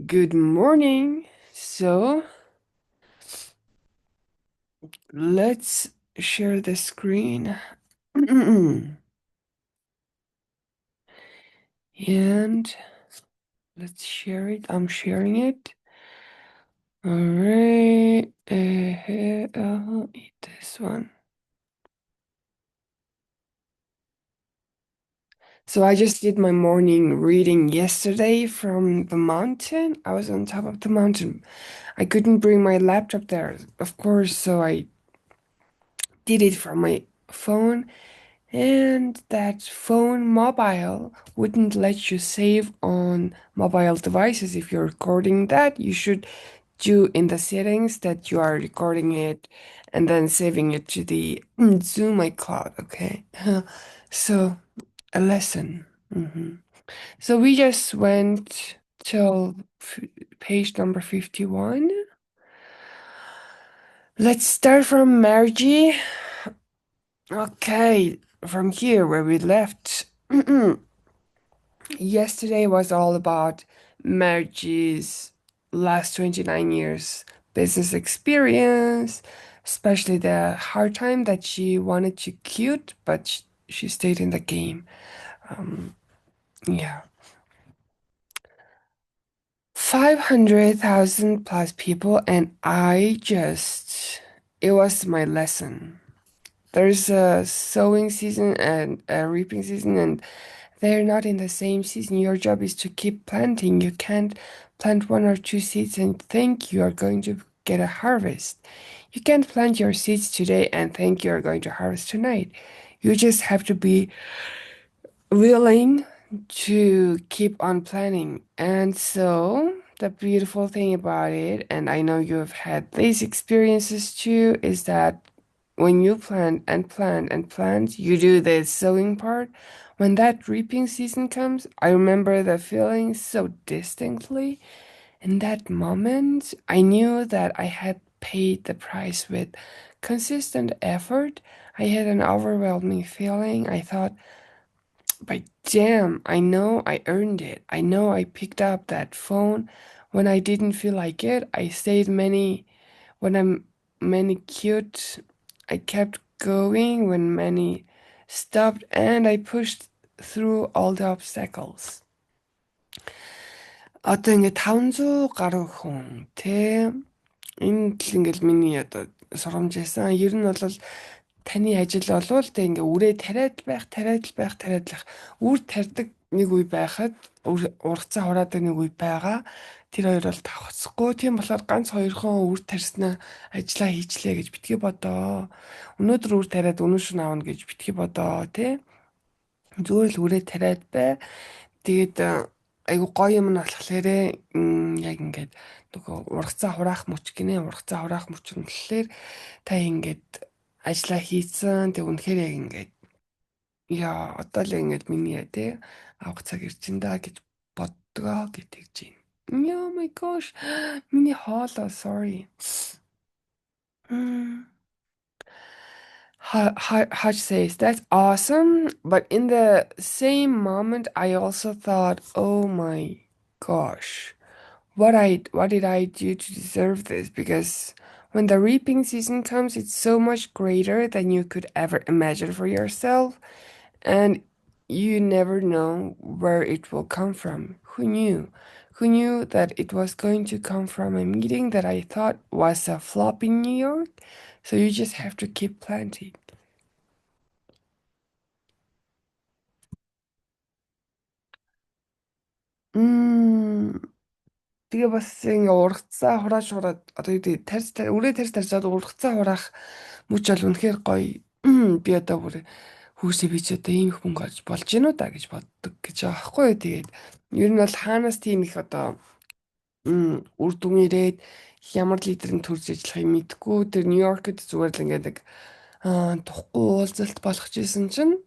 Good morning. So let's share the screen. And let's share it. I'm sharing it. All right. I'll eat this one. So I just did my morning reading yesterday from the mountain. I was on top of the mountain. I couldn't bring my laptop there, of course, so I did it from my phone. And that phone mobile wouldn't let you save on mobile devices. If you're recording that, you should do in the settings that you are recording it and then saving it to the Zoom iCloud. Okay. So a lesson. So we just went till page number 51. Let's start from Margie. Okay, from here where we left. Yesterday was all about Margie's last 29 years business experience, especially the hard time that she wanted to quit, but she stayed in the game. Yeah. 500,000 plus people, and it was my lesson. There's a sowing season and a reaping season, and they're not in the same season. Your job is to keep planting. You can't plant one or two seeds and think you are going to get a harvest. You can't plant your seeds today and think you're going to harvest tonight. You just have to be willing to keep on planning. And so, the beautiful thing about it, and I know you have had these experiences too, is that when you plant and plant and plant, you do the sowing part. When that reaping season comes, I remember the feeling so distinctly. In that moment, I knew that I had paid the price with consistent effort. I had an overwhelming feeling. I thought, but damn, I know I earned it. I know I picked up that phone when I didn't feel like it. I stayed when many cute. I kept going when many stopped and I pushed through all the obstacles. Одоо ингээд 500 гаруй хүн тэ энэ л ингээд миний одоо сургамж байсан. Ер нь бол таны ажил болвол тэ ингээ үрээ тариад л байх. Үр тарьдаг нэг үе байхад ургацаа хураадаг нэг үе байгаа. Тэр хоёр бол давхцахгүй. Тийм болохоор ганц хоёрхон үр тарьснаа ажиллаа хийчлээ гэж битгий бодоо. Өнөөдөр үр тариад өнөө шөнө аавна гэж битгий бодоо тий. Зүгээр л үрээ тариад бай. Тэгээд айгу гоё юм нь болохоор яг ингээд нөгөө ургацаа хураах мөч гинэ. Ургацаа хураах мөч нь болохоор та ингээд ажиллаа хийцэн тэг үнэхээр яг ингээд яа одоо л ингээд миний тий авах цаг ирчин да гэж боддгоо гэтгэж байна. Oh my gosh. Миний хоолоо sorry. Hutch says, that's awesome. But in the same moment, I also thought, oh my gosh, what did I do to deserve this? Because when the reaping season comes, it's so much greater than you could ever imagine for yourself. And you never know where it will come from. Who knew? Who knew that it was going to come from a meeting that I thought was a flop in New York? So you just have to keep planting. Тэгээ бас ингээ ургацаа хураад одоо юу гэдэг үрээ тарьж ургацаа хураах мөч бол үнэхээр гоё. Би одоо бүр хүүсээ би ч одоо ийм их мөнгө олж болж гинүү да гэж боддог гэж байгаа байхгүй юу. Тэгээд ер нь бол хаанаас тийм их одоо үр дүн ирээд ямар лидерийн төрж ажиллахыг мэдгүй. Тэр Нью-Йоркд зүгээр л ингээ нэг тухгүй уулзалт болгож исэн чинь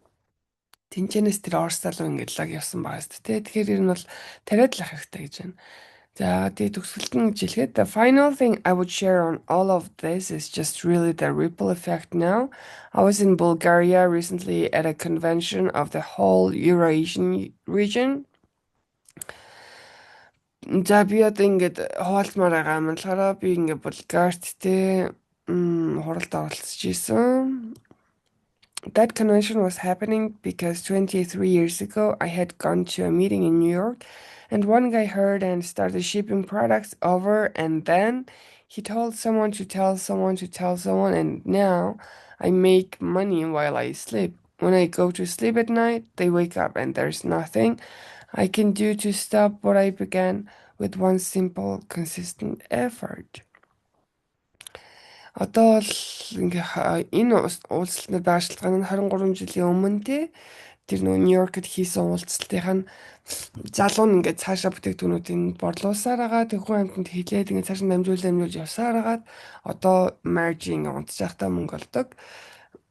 тэнцэнэс тэр Орос руу ингээ лаг явсан байгаа шүү дээ. Тэгэхээр ер нь бол тариад л ах хэрэгтэй гэж байна. За тэгээ төгсгөлт нь гэж хэлэхэд the final thing I would share on all of this is just really the ripple effect now. I was in Bulgaria recently at a convention of the whole Eurasian region. За би одоо ингээд хуваалцмаар байгаа юм болохоор би ингээд Bulgariт те хуралд оролцож исэн. That convention was happening because 23 years ago I had gone to a meeting in New York and one guy heard and started shipping products over and then he told someone to tell someone to tell someone and now I make money while I sleep. When I go to sleep at night, they wake up and there's nothing I can do to stop what I began with one simple consistent effort. Одоо бол энэ уулзалтанд баашлага нь 23 жилийн өмнө тэр нөгөө Нью-Йоркд хийсэн уулзалтынх нь залуу нь ингээд цаашаа бүтээгдэхүүнүүдийн борлуулсаар байгаа. Тэг хүн амьтанд хилээд ингээд цааш нь дамжуулж явсаар хагаад одоо маржин унтжахтаа мөнгө олдог.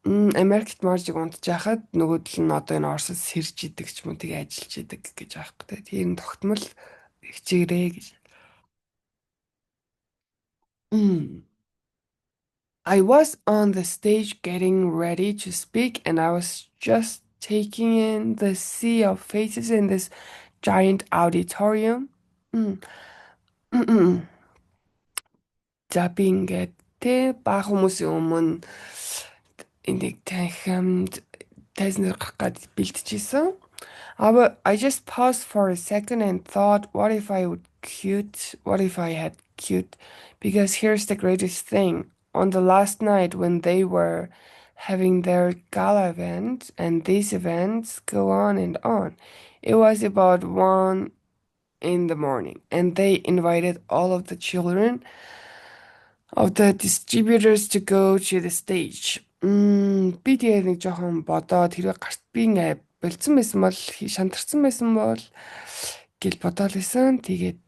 Америкт маржиг унтжахад нөгөөдөл нь одоо энэ Оросд сэрж идэг ч юм уу тэгээ ажиллаж идэг гэж аахгүй те. Тэр нь тогтмол хичээгрээ гэж. I was on the stage getting ready to speak, and I was just taking in the sea of faces in this giant auditorium. За би ингээд те бага хүмүүсийн өмнө энийг танхимд тайзнаар гарах гээд бэлтжижсэн. I just paused for a second and thought, what if I would cute? What if I had cute? Because here's the greatest thing. On the last night when they were having their gala event, and these events go on and on, it was about 1 in the morning, and they invited all of the children of the distributors to go to the stage. Би тэгээ нэг жоохон бодоод хэрэг гарт би ингээ болцсон байсан бол шантарсан байсан бол гэл бодоод лсэн. Тэгээд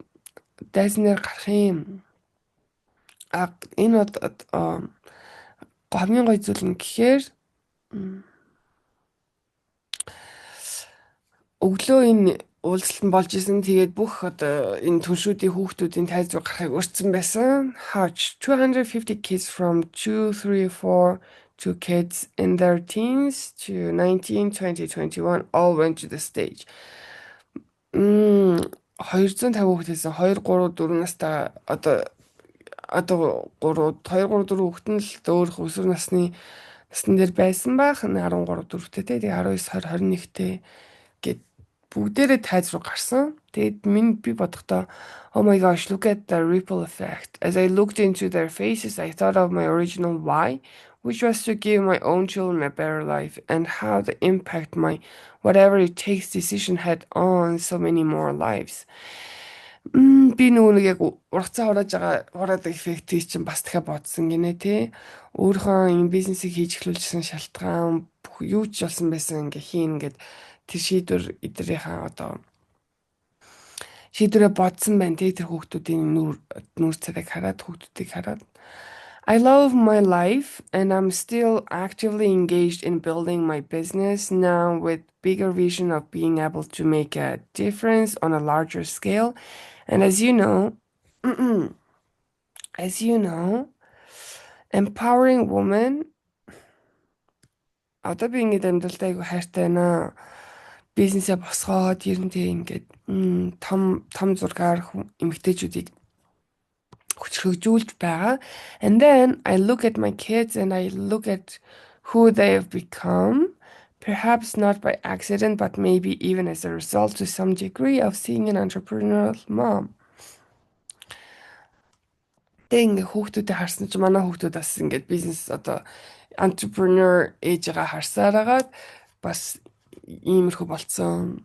дайзнаар гарах юм. Энэ хамгийн гоё зүйл нь гэхээр өглөө энэ уулзалт нь болж исэн. Тэгээд бүх одоо энэ түншүүдийн хүүхдүүдийн тайз руу гарахыг урьдсан байсан. Hutch 250 kids from 2, 3, 4 to kids in their teens to 19, 20, 21 all went to the stage. 250 хүүхдээсэн 2, 3, 4 настай одоо 3 2, 3, 4 хүүхэд нь л өөр өсвөр насны дээр байсан байх. 13, 4-тэй тэгээ 19, 20, 21-тэй гэд бүгдээрээ тайз руу гарсан. Тэгээд би бодохдоо oh my gosh, look at the ripple effect. As I looked into their faces, I thought of my original why, which was to give my own children a better life, and how the impact my whatever it takes decision had on so many more lives. Би нөгөө нэг яг ургацаа хураад эффектийг чинь бас дахиад бодсон гинэ те. Өөрийнхөө энэ бизнесийг хийж эхлүүлсэн шалтгаан юу ч болсон байсан ингээ хийн ингээд тэр шийдвэр эдрийнхээ одоо шийдвэрээ бодсон байна те. Тэр хүүхдүүдийн нүүр царайг хараад хүүхдүүдийг хараад I love my life and I'm still actively engaged in building my business now with bigger vision of being able to make a difference on a larger scale. And as you know, empowering women одоо би ингээд амьдралдаа айгу хайртай байна. Бизнесээ босгоод ерөнтэй ингээд том зургаар эмэгтэйчүүдийг хүчрхэгжүүлж байгаа. And then I look at my kids and I look at who they have become, perhaps not by accident, but maybe even as a result to some degree of seeing an entrepreneurial mom. Тэг ингээ хүүхдүүдээ харсан чи манай хүүхдүүд бас ингээд бизнес одоо entrepreneur ээжгээ харсаар агаад бас иймэрхүү болцсон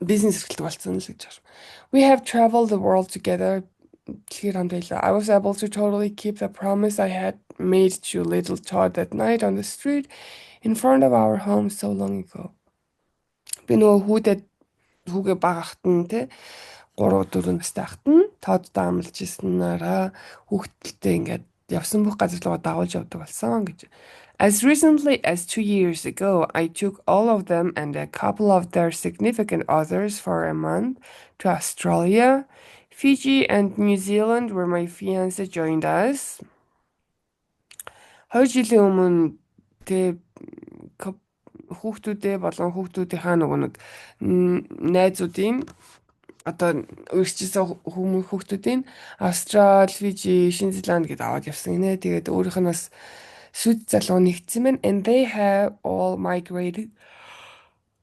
бизнес эрхэлдэг болцсон л гэж байна. We have traveled the world together. I was able to totally keep the promise I had made to little Todd that night on the street in front of our home so long ago. Би нөгөө хүүгээ багахт нь те 3 4 настай хахт нь Тоддоо амлаж ирсэнээрээ хүүхдэлтэй ингээд явсан бүх газар руу дагуулж явдаг болсон гэж. As recently as 2 years ago, I took all of them and a couple of their significant others for a month to Australia, Fiji and New Zealand where my fiancé joined us. 2 жилийн өмнө тэ хүүхдүүдээ болон хүүхдүүдийнхаа нөгөө нэг найзуудын одоо үргэлжлүүлсэн хүүхдүүдийн Австрал, Фижи, Шинэ Зеланд гэдээ аваад явсан гинэ. Тэгээд өөрийнх нь бас сүд залуу нэгдсэн байна. And they have all migrated.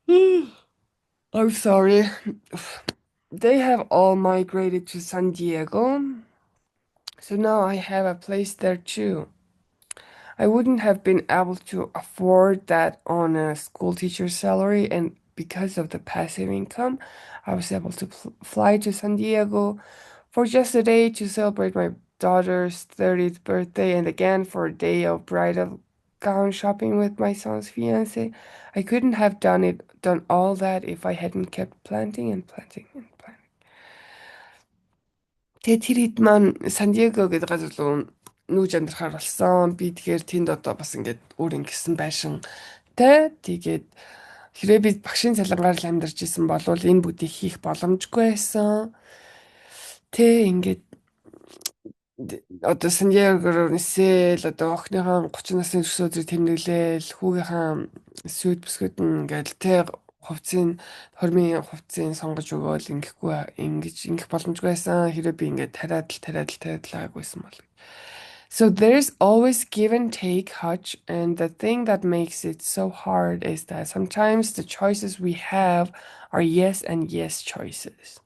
I'm sorry. They have all migrated to San Diego. So now I have a place there too. I wouldn't have been able to afford that on a school teacher's salary, and because of the passive income, I was able to fly to San Diego for just a day to celebrate my daughter's 30th birthday and again for a day of bridal gown shopping with my son's fiance. I couldn't have done all that if I hadn't kept planting and planting and planting. Тэгээ тэр хэд маань Сан Диего гэдэг газар руу нүүж амьдрахаар болсон. Би тэгэхээр тэнд одоо бас ингээд өөр ингэсэн байшин тай. Тэгээд хэрвээ би багшийн цалингаар л амьдарч исэн бол энэ бүдийг хийх боломжгүй байсан. Тэ ингээд одоо Сан Диего нисэл одоо охиныхоо 30 насны өсвөр тэмдэглээл хүүгийнхаа сүд бүсгүүд нь ингээл тэ хормын хувцсыг сонгож өгөөл ингэх боломжгүй байсан. Хэрэв би ингээд тариад байгаагүйсэн бол. So there's always give and take, Hutch, and the thing that makes it so hard is that sometimes the choices we have are yes and yes choices.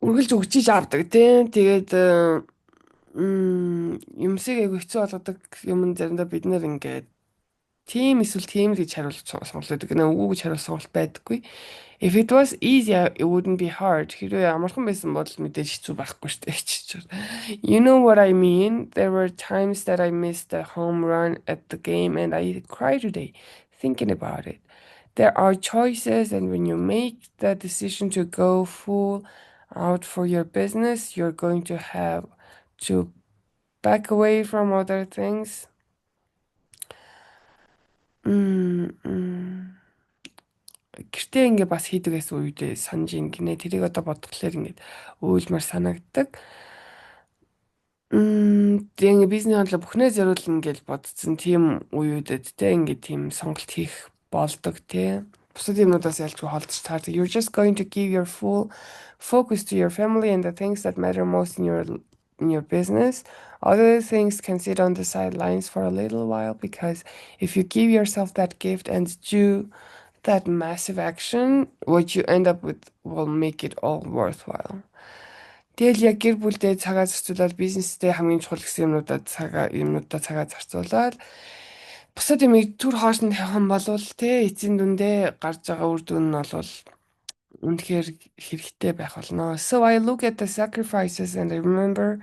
Үргэлж өгчиж авдаг тийм. Тэгээд юмсыг айгу хэцүү болгодог юм заримдаа бид нэр ингээд тийм эсвэл тийм л гэж хариулт сонголт өгдөг. Үгүй гэж хариулт сонголт байдаггүй. If it was easy, it wouldn't be hard. Хэрвээ амархан байсан бол мэдээж хэцүү байхгүй шүү дээ. You know what I mean? There were times that I missed a home run at the game and I cried today thinking about it. There are choices, and when you make the decision to go full out for your business, you're going to have to back away from other things. Гэртээ ингээ бас хийдэг гэсэн үедээ санаж ин гинэ. Тэрийг одоо бодглохлоор ингээд өөлмөр санагддаг. Тэгээ ингээ бизнес хандлага бүхнээ зориулна гэж бодсон тийм үеүүдэд те ингээ тийм сонголт хийх болдог те. Бусад юмнуудаас ялчгүй холдож таардаг. You're just going to give your full focus to your family and the things that matter most in your business. Other things can sit on the sidelines for a little while, because if you give yourself that gift and do that massive action, what you end up with will make it all worthwhile. Тэгэл яг гэр бүлдээ цагаа зарцуулаад бизнестэй хамгийн чухал гэсэн юмнуудаа цагаа зарцуулаад бусад юмыг түр хоош нь тавих юм бол те эцсийн дүндээ гарч байгаа үр дүн нь бол үнэхээр хэрэгтэй байх болно. So I look at the sacrifices and I remember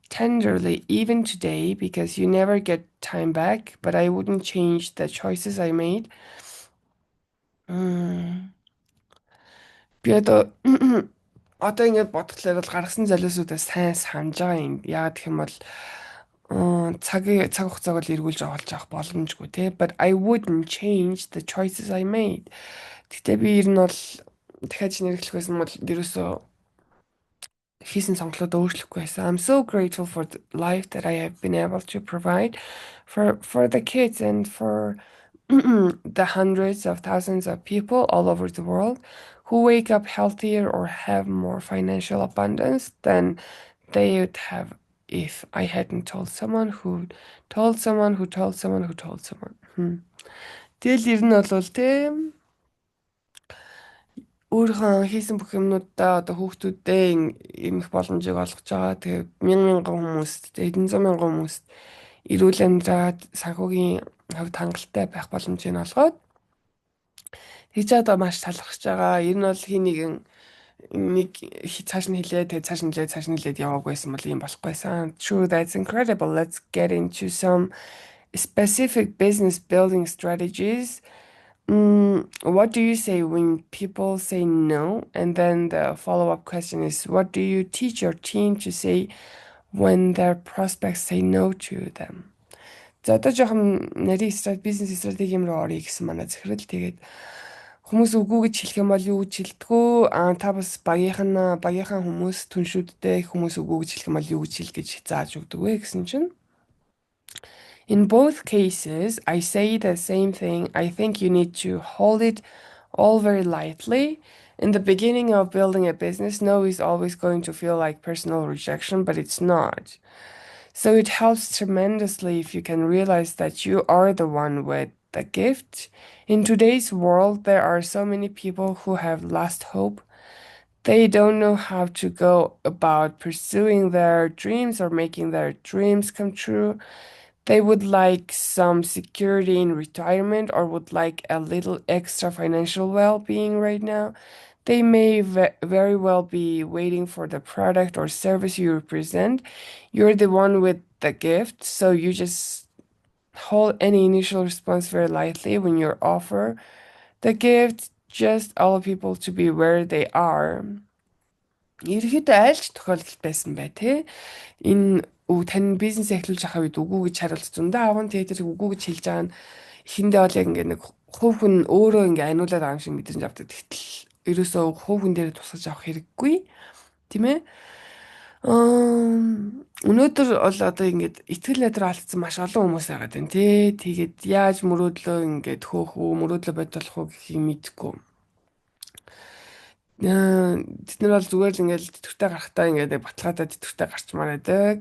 tenderly even today, because you never get time back, but I wouldn't change the choices I made. Би одоо ингээд бодглохлоор бол гаргасан золиосуудаа сайн санаж байгаа юм. Яагаад гэх юм бол цаг хугацааг бол эргүүлж олж авах боломжгүй те. But I wouldn't change the choices I made. Гэтэ би ер нь бол дахиад нэрвэх байсан бол ерөөсөө хийсэн сонголтоо өөрчлөхгүй байсан. I'm so grateful for the life that I have been able to provide for the kids and for the hundreds of thousands of people all over the world who wake up healthier or have more financial abundance than they would have if I hadn't told someone who told someone who told someone who told someone. Тэгэл ер нь бол тийм өөрийнхөө хийсэн бүх юмнуудаа одоо хүүхдүүдээ эмэх боломжийг олгож байгаа. Тэгээ мянган хүмүүст, хэдэн зуун мянган хүмүүст эрүүл амьдраад санхүүгийн хувьд хангалттай байх боломжийг олгоод хийж одоо маш талархаж байгаа. Ер нь бол хий нэгэн нэг цааш нь хилээ, тэгээ цааш нь хилээд яваагүйсэн бол юм болохгүйсэн. True, that's incredible. Let's get into some specific business building strategies. What do you say when people say no? And then the follow-up question is, what do you teach your team to say when their prospects say no to them? За одоо жоохон нарийн бизнес стратеги юм руу орё гэсэн манай захирал. Тэгээд хүмүүс үгүй гэж хэлэх юм бол юу гэж хэлдэггүй. Та бас багийнхаа хүмүүс түншүүдтэй хүмүүс үгүй гэж хэлэх юм бол юу гэж хэл гэж зааж өгдөг вэ гэсэн чинь. In both cases, I say the same thing. I think you need to hold it all very lightly In the beginning of building a business, no is always going to feel like personal rejection, but it's not. So it helps tremendously if you can realize that you are the one with the gift. In today's world, there are so many people who have lost hope. They don't know how to go about pursuing their dreams or making their dreams come true. They would like some security in retirement or would like a little extra financial well-being right now. They may very well be waiting for the product or service you represent. You're the one with the gift, so you just hold any initial response very lightly when you offer the gift. Just allow people to be where they are. Ерөнхийдөө аль ч тохиолдолд байсан бай тээ. Энэ тань бизнес эхлүүлж байгаа үед үгүй гэж хариулт зөндөө аван тэгээд тэр үгүй гэж хэлж байгаа нь эхэндээ бол яг ингээ нэг хувь хүн өөрөө ингээ аниулаад байгаа юм шиг мэдрэмж авдаг. Тэгтэл ерөөсөө хувь хүн дээр тусгаж авах хэрэггүй тийм ээ. Өнөөдөр бол одоо ингээд итгэл найдар алдсан маш олон хүмүүс байгаа даа тий. Тэгээд яаж мөрөөдлөө ингээд хөөх үү, мөрөөдлөө бодолох уу гэхийг мэдэхгүй. Тэд нар бол зүгээр л ингээд тэтгэвртэй гарахтаа ингээд баталгаатай тэтгэвртэй гарчмаар байдаг.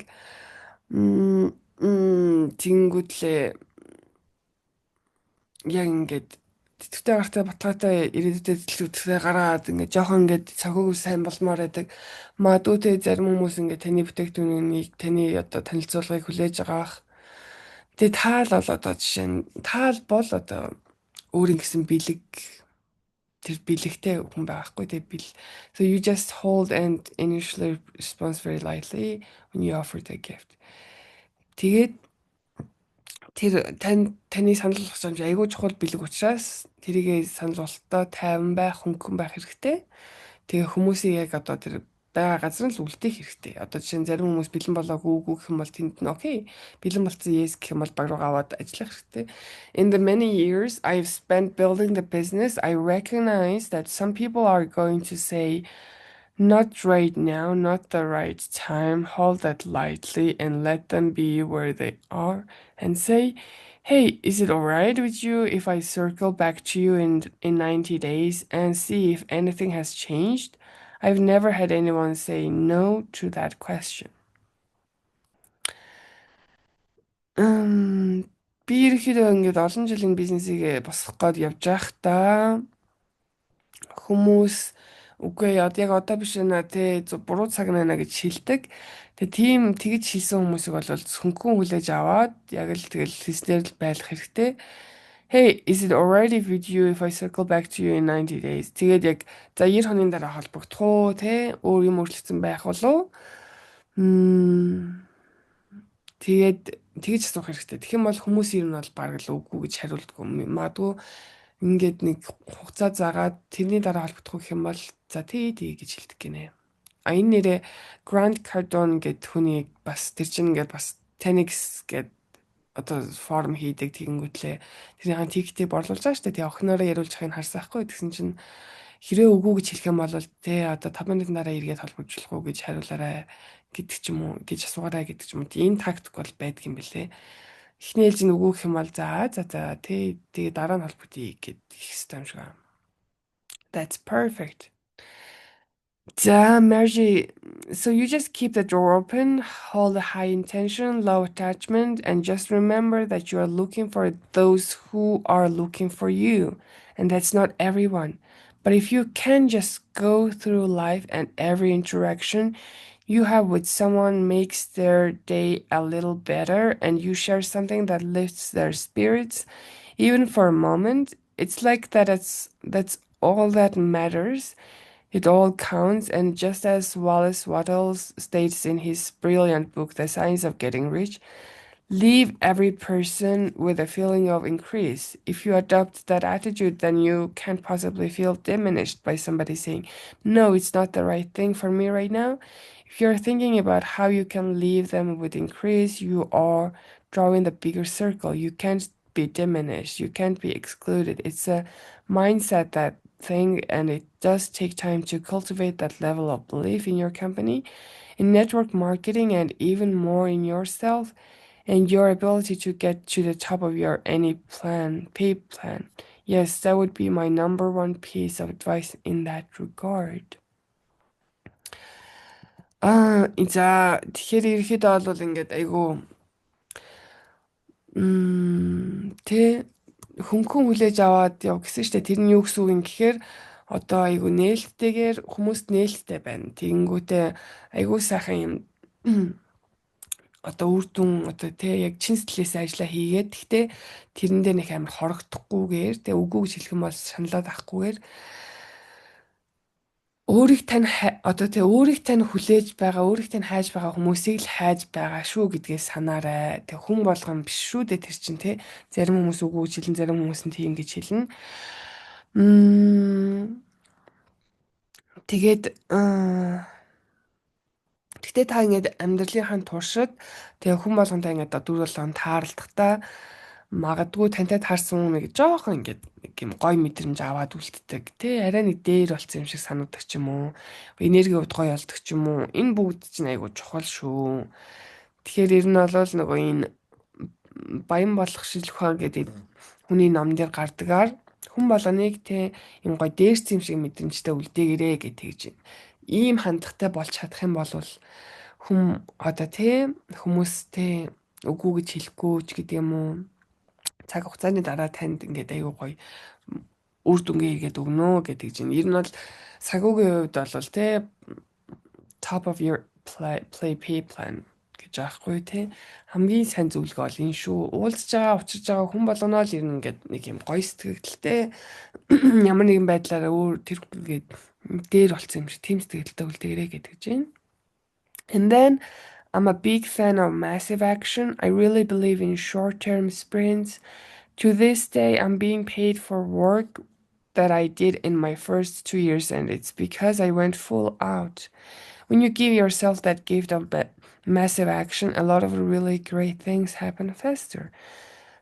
Тэнгүүтлээ яг ингээд тэтгэвртэй гарахтаа баталгаатай ирээдүйдээ тэтгэвртэй гараад ингээд жоохон ингээд цохог сайн болмоор байдаг. Магадгүй тэ зарим хүмүүс ингээд таны бүтээгдэхүүнийг таны одоо танилцуулгыг хүлээж агаах. Тэгээ таал бол одоо жишээ нь таал бол одоо өөрийн гэсэн бэлэг тэр бэлэгтэй хүн байхгүй тэг бэл. So you just hold and initially response very lightly when you offer the gift. Тэгээд тэр таны санал болгох юм чи айгүй чухал бэлэг учраас тэрийгээ санал болтоо тайван байх, хөнгөн байх хэрэгтэй. Тэгээ хүмүүсийг яг одоо тэр байгаа газар нь л үлдээх хэрэгтэй. Одоо жишээ нь зарим хүмүүс бэлэн болоогүй үгүй гэх юм бол тэнд нь окей. Бэлэн болсон yes гэх юм бол баг руу аваад ажиллах хэрэгтэй. In the many years I've spent building the business, I recognize that some people are going to say, not right now, not the right time. Hold that lightly and let them be where they are and say, hey, is it all right with you if I circle back to you in 90 days and see if anything has changed? I've never had anyone say no to that question. Би ерөөхдөө ингээд олон жилийн бизнесийг босгох гээд явж байхдаа хүмүүс үгүй яг одоо биш нэ тэ буруу цаг нэ гэж шилдэг. Тэгээ тэгж хэлсэн хүмүүсийг бол хөнгөн хүлээж аваад яг л тэгэл хийснээр л байлах хэрэгтэй. Hey, is it alright with you if I circle back to you in 90 days? Тэгээд яг за 90 хоногийн дараа холбогдох уу те өөр юм өөрчлөгдсөн байх болов? Тэгээд тэгж асуух хэрэгтэй. Тэгэх юм бол хүмүүс ер нь бол баг л үгүй гэж хариулдаггүй. Магадгүй ингээд нэг хугацаа заагаад тэрний дараа холбогдох гэх юм бол за тий гэж хэлдэг гинэ. Энэ нэрээ Grant Cardone гэд хүний бас тэр чинь ингээд бас 10x гэд одоо форм хийдэг тэгэнгүүтлээ тэрийн тиктэй борлуулж байгаа шүү дээ. Тэгээ охиноороо яриулж байгааг харсаахгүй. Тэгсэн чинь хэрэг үгүй гэж хэлэх юм бол тэ одоо 5 минутын дараа эргээд холбогдуулах уу гэж хариулаарай гэдэг ч юм уу гэж асуугаарай гэдэг ч юм уу. Энэ тактик бол байдаг юм бэлээ. Эхний ээлж нь үгүй гэх юм бол за тэ тэгээ дараа нь холбогдъё гэдэг хэвээр юм шиг байна. That's perfect. Да, Margie, so you just keep the door open, hold a high intention, low attachment, and just remember that you are looking for those who are looking for you. And that's not everyone. But if you can just go through life and every interaction you have with someone makes their day a little better and you share something that lifts their spirits, even for a moment, it's like that's all that matters. It all counts, and just as Wallace Wattles states in his brilliant book, The Science of Getting Rich, leave every person with a feeling of increase. If you adopt that attitude, then you can't possibly feel diminished by somebody saying, no, it's not the right thing for me right now. If you're thinking about how you can leave them with increase, you are drawing the bigger circle. You can't be diminished. You can't be excluded. It's a mindset that thing, and it does take time to cultivate that level of belief in your company, in network marketing, and even more in yourself and your ability to get to the top of your any plan, pay plan. Yes, that would be my number one piece of advice in that regard. За тэгэхээр ерөөхдөө бол ингээд айгүй тэ хөнгөн хүлээж аваад яв гэсэн штэ тэр нь юу гэсэн үг юм гэхээр одоо айгүй нээлттэйгээр хүмүүст нээлттэй байна. Тэгэнгүүтээ айгүй сайхан юм одоо үр дүн одоо тэ яг чин сэтгэлээсээ ажиллаа хийгээд гэхдээ тэрэндээ нэг амар хорогдохгүйгээр тэ үгүй гэж хэлэх юм бол шаналаад авахгүйгээр одоо тэгээ өөрийг тань хүлээж байгаа, өөрийг тань хайж байгаа хүмүүсийг л хайж байгаа шүү гэдгээ санаарай. Тэг хүн болгон биш шүү дээ тэр чинь тий. Зарим хүмүүс үгүй гэж хэлэн, зарим хүмүүс нь тийм гэж хэлнэ. Тэгээд Гэтэ та ингээд амьдралынхаа туршид тэгээ хүн болгонтой ингээд одоо 4-7 тааралдахдаа магадгүй тантай таарсан хүн нэг жоохон ингээд нэг юм гой мэдрэмж аваад үлддэг тий арай нэг дээр болсон юм шиг санагдах ч юм уу энерги хувьд гоё болдог ч юм уу энэ бүгд чинь айгуу чухал шүү. Тэгэхээр ер нь бол нөгөө энэ баян болох шилэх ухаан гэдэг хүний ном дээр гардгаар хүн болгоныг те энэ гоё дээрс юм шиг мэдрэмжтэй үлдээгээрэй гэж тэгж байна. Ийм хандлагатай болж чадах юм бол хүн одоо те хүмүүстэй үгүй гэж хэлэхгүй ч гэдэг юм уу цаг хугацааны дараа танд ингээд аюу гоё үр дүнгээ иргээд өгнө гэдэг чинь ер нь бол сагуугийн хувьд бол те top of your play pay plan гэж аахгүй те хамгийн сайн зөвлөгөө бол энэ шүү. Уулзж байгаа учирж байгаа хүн болгоно л ер нь ингээд нэг юм гоё сэтгэлдэлтэй ямар нэгэн байдлаараа өөр тэр ингээд дээр болсон юм шиг тийм сэтгэлдэлтэй үлдээгэрэй гэдэг чинь. And then I'm a big fan of massive action. I really believe in short-term sprints. To this day, I'm being paid for work that I did in my first 2 years, and it's because I went full out. When you give yourself that gift of massive action, a lot of really great things happen faster.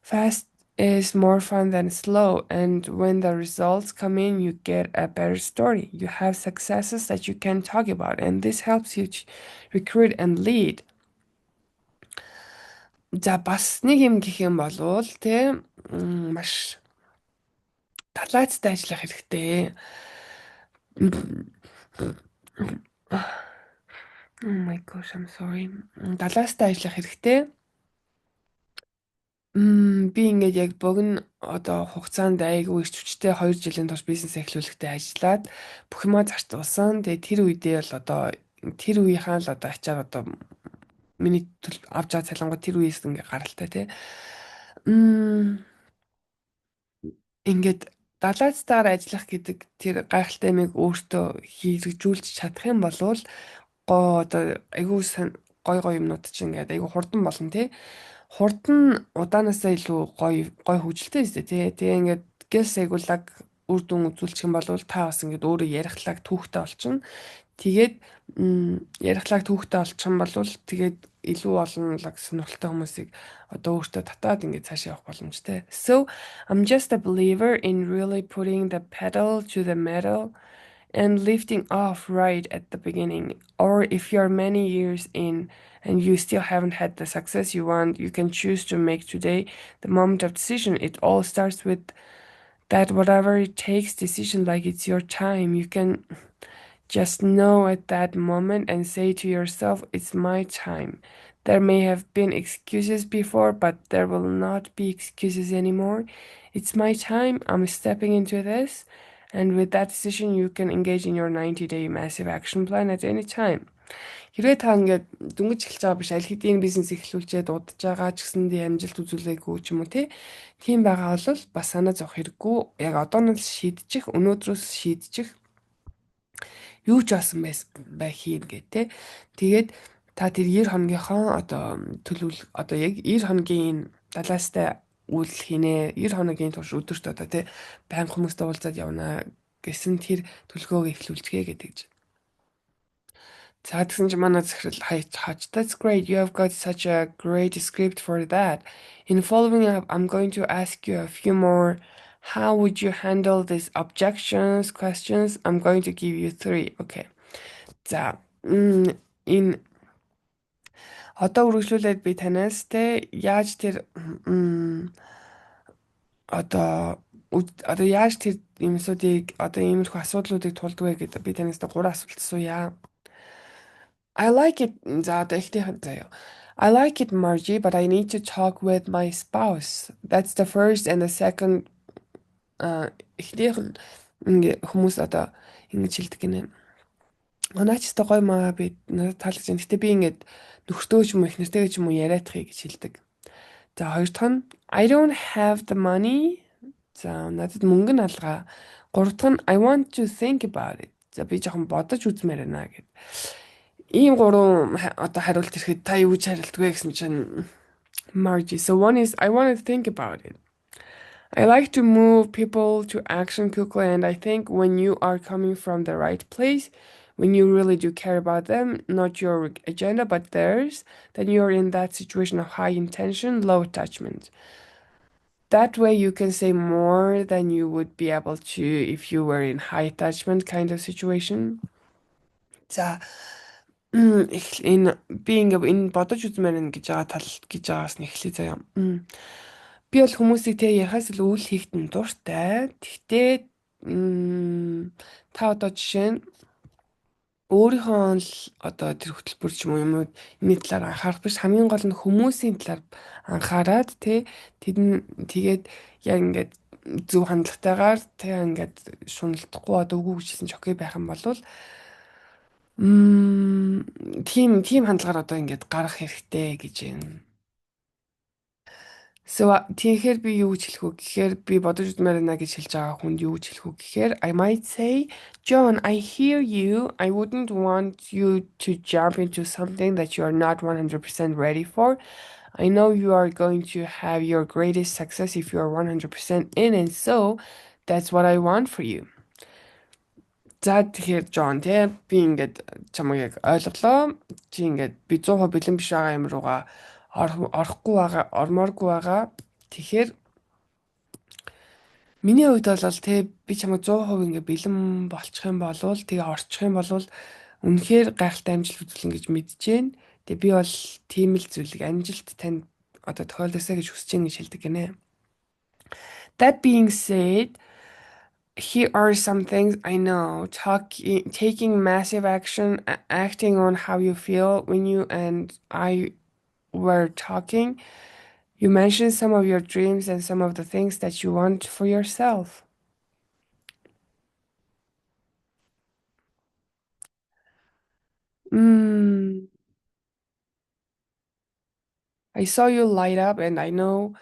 Fast is more fun than slow, and when the results come in, you get a better story. You have successes that you can talk about, and this helps you recruit and lead. За бас нэг юм гэх юм болвол те маш талаацтай ажиллах хэрэгтэй. Oh my gosh, I'm sorry. Талаацтай ажиллах хэрэгтэй. Би ингээд яг богино одоо хугацаанд айгүй их хүчтэй 2 жилийн турш бизнес эхлүүлэхдээ ажиллаад бүх юмаа зарцуулсан. Тэгээ тэр үедээ бол одоо тэр үеийнхаа л одоо ачаар одоо миний авч байгаа цалингаа тэр үеэс ингээ гаралтай тий. Ингээд далаацтайгаар ажиллах гэдэг тэр гайхалтай юмыг өөртөө хэрэгжүүлж чадах юм бол одоо айгүй гой юмнууд чинь ингээд айгүй хурдан болно тий. Хурдан удаанаасаа илүү гой хөгжилтэй өстэй тий. Тэгээ ингээд гээс айгуулаг үр дүн үзүүлчих юм бол та бас ингээд өөрөө ярихлаг түүхтэй болчихно. Тэгээд ярихлаг түүхтэй болчих юм бол тэгээд илүү олон лаг сонирхолтой хүмүүсийг одоо өөртөө татаад ингээд цааш явах боломжтой. So I'm just a believer in really putting the pedal to the metal and lifting off right at the beginning. Or if you're many years in and you still haven't had the success you want, you can choose to make today the moment of decision. It all starts with that whatever it takes decision, like it's your time. You can just know at that moment and say to yourself, it's my time. There may have been excuses before, but there will not be excuses anymore. It's my time. I'm stepping into this. And with that decision, you can engage in your 90-day massive action plan at any time. Хэрвээ та ингээд дүнгиж эхэлж байгаа биш аль хэдийн бизнес эхлүүлчихэд удаж байгаа ч гэсэндээ амжилт үзүүлээгүй ч юм уу тийм байгаа бол бас санаа зовох хэрэггүй. Яг одооноос шийдчих, өнөөдрөөс шийдчих юу ч болсон бай хийн гэ тэ. Тэгээд та тэр 90 хоногийнхоо одоо одоо яг 90 хоногийн далаастай үйл хийнэ. 90 хоногийн турш өдөрт одоо тэ байнга хүмүүстэй уулзаад явна гэсэн тэр төлөвлөгөөг эхлүүлцгээе гэдэг. За тэгсэн чинь манай захирал хаач. That's great. You have got such a great script for that. In following up, I'm going to ask you a few more. How would you handle these objections, questions? I'm going to give you 3. Okay. За энэ одоо үргэлжлүүлээд би танаас те яаж тэр одоо Одоо яаж тэр юмсуудыг одоо иймэрхүү асуудлуудыг тулдаг вэ гэдэг би танаас 3 асуулт асууя. I like it. За одоо ихнийхэн заяа. I like it, Margie, but I need to talk with my spouse. That's the first and the second. Ихнийх нь хүмүүс одоо ингэж хэлдэг гинэ. Наач та гоё маа би надад таалагдж байна. Гэтэ би ингээд нөхөртөө ч юм уу их нэртэйгээ ч юм уу яриадахыг гэж хэлдэг. За хоёр дахь нь I don't have the money. За надад мөнгө нь алгаа. Гурав дахь нь I want to think about it. За би жоохон бодож үзмээр байна гэд. Ийм гурван одоо хариулт ирэхэд та юу гэж хариултгүй гэсэн чинь Margie. So one is I want to think about it. I like to move people to action quickly, and I think when you are coming from the right place, when you really do care about them, not your agenda but theirs, then you're in that situation of high intention, low attachment. That way you can say more than you would be able to if you were in high attachment kind of situation. За энэ би ингээ энэ бодож үзмээр нэ гэж байгаа тал гэж байгаас нь эхлэе заяа. Би бол хүмүүсийг тэг яхаас л үйл хийхэд нь дуртай. Гэхдээ та одоо жишээ нь өөрийнхөө л одоо тэр хөтөлбөр ч юм уу юмуд энэ талаар анхаарах биш хамгийн гол нь хүмүүсийн талаар анхаарад тэгээд яг ингээд зөв хандлагатайгаар тэг ингээд шуналдахгүй одоо үгүй гэжсэн ч окей байх юм бол тийм хандлагаар одоо ингээд гарах хэрэгтэй гэж байна. So тэгэхээр би юу гэж хэлэх вэ гэхээр би бодож үзмээр байна гэж хэлж байгаа хүнд юу гэж хэлэх вэ гэхээр I might say John, I hear you. I wouldn't want you to jump into something that you are not 100% ready for. I know you are going to have your greatest success if you are 100% in, and so that's what I want for you. За тэгэхээр John те би ингээд чамайг яг ойлголоо. Чи ингээд би 100% бэлэн биш байгаа юм руугаа орохгүй байгаа, ормооргүй байгаа. Тэгэхээр миний хувьд бол те би чамайг 100% ингээд бэлэн болчих юм болвол тэгээ орчих юм болвол үнэхээр гайхалтай амжилт үзүүлнэ гэж мэдэж байна. Тэгээ би бол тийм л зүйлийг амжилт танд одоо тохиолдосоо гэж хүсэж байна гэж хэлдэг гинэ. That being said, here are some things I know. Taking massive action, acting on how you feel when you and I were talking. You mentioned some of your dreams and some of the things that you want for yourself. I saw you light up, and I know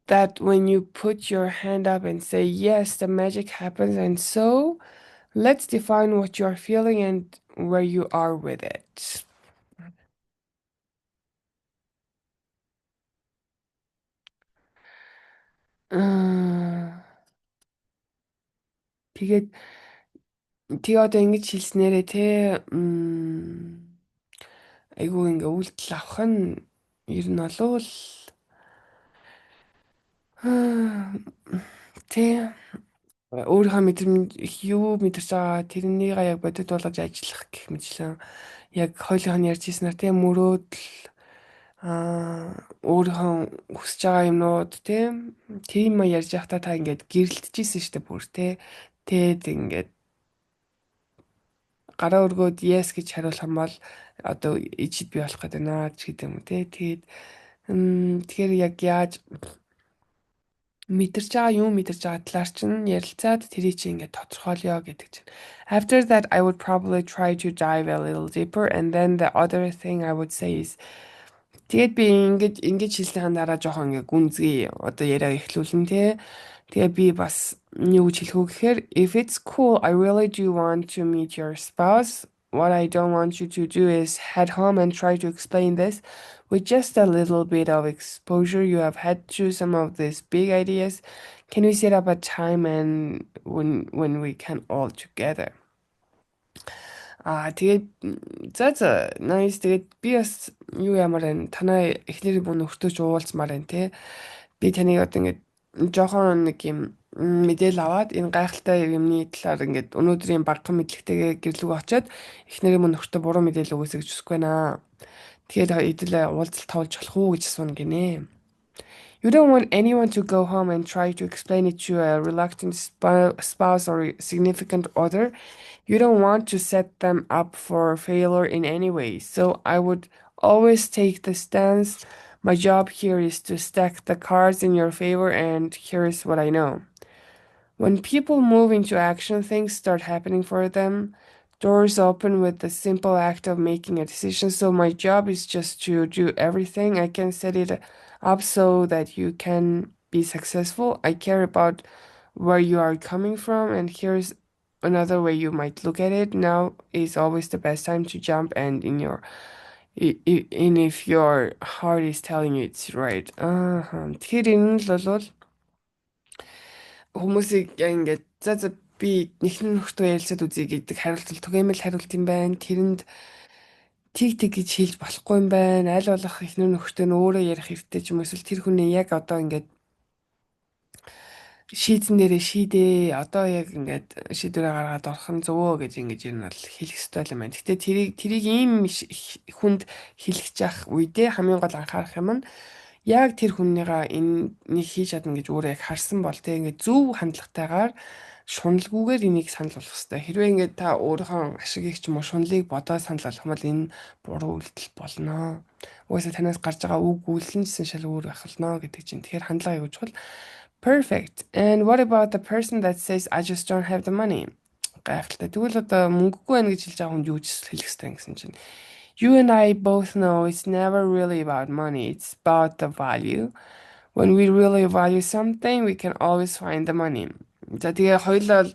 that when you put your hand up and say yes, the magic happens. And so let's define what you're feeling and where you are with it. Тэгээд одоо ингэж хэлснээрээ те айгүй ингээ үйлдэл авах нь ер нь олвол те өөрийнхөө мэдрэмж юу мэдэрч байгаа тэрнийг яг бодит болгож ажиллах гэх мэтлэн яг хоёулынх нь ярьж ирснээр те мөрөөдөл өөрийнхөө хүсэж байгаа юмнууд тийм ярьж байхдаа та ингээд гэрэлтжсэн штэ бүр тэгээд ингээд гараа өргөөд yes гэж хариулах юм бол одоо ичид би болох гэдэг наа ч гэдэг юм тэгэхээр яг яаж мэдэрч байгаа юм мэдэрч байгаа талаар чинь ярилцаад тэрий чи ингээд тодорхойлё гэдэг чинь. After that I would probably try to dive a little deeper, and then the other thing I would say is тэгээд би ингэж хэлснээр дараа жоохон ингээ гүнзгий одоо яриа эхлүүлнэ тэгээ би бас юу гэж хэлэх үү гэхээр if it's cool, I really do want to meet your spouse. What I don't want you to do is head home and try to explain this with just a little bit of exposure. You have had to some of these big ideas. Can we set up a time and when we can all together? Тэгээд за nice. Тэгээд би бас юу ямар байна? Танай эхнэрийн мөн нөхөртөөч уулзмаар байна Би таныг одоо ингээд жоохон нэг юм мэдээлэл аваад энэ гайхалтай юмны талаар ингээд өнөөдрийн багахан мэдлэгтэйгээ гэрлүүг очиод эхнэрийн мөн нөхөртөө буруу мэдээлэл өгөөсэй гэж хүсэхгүй байна. Тэгээд хэдүүлээ уулзалт тавуулж болох уу гэж асууна гинэ. You don't want anyone to go home and try to explain it to a reluctant spouse or significant other. You don't want to set them up for failure in any way. So I would always take the stance. My job here is to stack the cards in your favor, and here's what I know. When people move into action, things start happening for them. Doors open with the simple act of making a decision. So my job is just to do everything. I can set it up so that you can be successful. I care about where you are coming from, and here's another way you might look at it. Now is always the best time to jump, and in if your heart is telling you it's right. Тэгэхээр энэ л бол хүмүүсийг ингээд за би нэгэн нөхдөд ярилцаад үзье гэдэг хариултал түгээмэл хариулт юм байна. Тэрэнд тийг гэж хэлж болохгүй юм байна. Аль болох эхнэр нөхдөд нь өөрөө ярих хэрэгтэй ч юм эсвэл тэр хүний яг одоо ингээд шийдсэн дээрээ шийдээ. Одоо яг ингээд шийдвэрээ гаргаад орох нь зөвөө гэж ингэж ер нь бол хэлэх ёстой юм байна. Гэтэ тэрийг ийм хүнд хэлэх жах үедээ хамгийн гол анхаарах юм нь яг тэр хүнийгаа энийг хийж чадна гэж өөрөө яг харсан бол тэг ингээд зөв хандлагатайгаар шуналгүйгээр энийг санал болгох хэрэгтэй. Хэрвээ ингээд та өөрийнхөө ашигыг ч юм уу шунлыг бодоод санал болгох юм бол энэ буруу үйлдэл болно. Угаасаа танаас гарч байгаа үг үйлсэн гэсэн шал өөр байх болно гэдэг чинь. Тэгэхээр хандлага юу чухал? Perfect. And what about the person that says I just don't have the money? Гайхалтай. Тэгвэл одоо мөнгөгүй байна гэж хэлж байгаа хүнд юу ч хэлэх хэрэгтэй гэсэн чинь. You and I both know it's never really about money. It's about the value. When we really value something, we can always find the money. За тэгээ хоёулаа